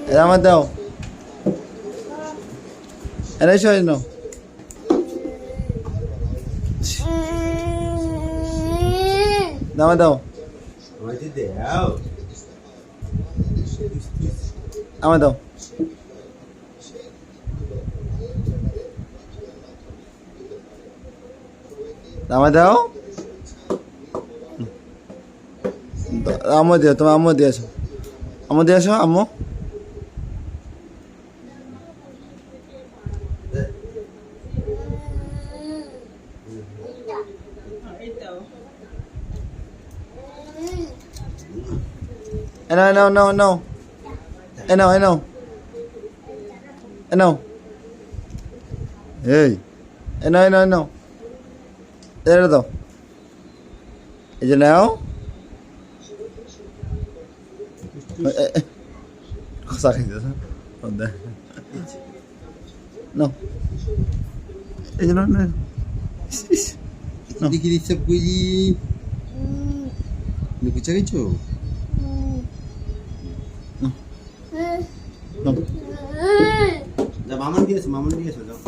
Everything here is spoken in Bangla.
এটা আমার দাও। এরাই সবাই নাও। দাও দাও। আমার দাও। আমার দাও। আম্মু দিও, তোমার আম্মু দিয়ে আসো। আম্মু দিয়ে আসো, আম্মু। এনাও এনাও নাও নাও। এনাও এনাও এনাও। এই এনাও এনাও এনাও। এটা দাও। এই যে নাও। খসা খাইতেছে। নাও। এই যে নাও নাও। দেখি সব কইলি বুঝা গেছো? নাও। যা মামন দিয়েছে যাও।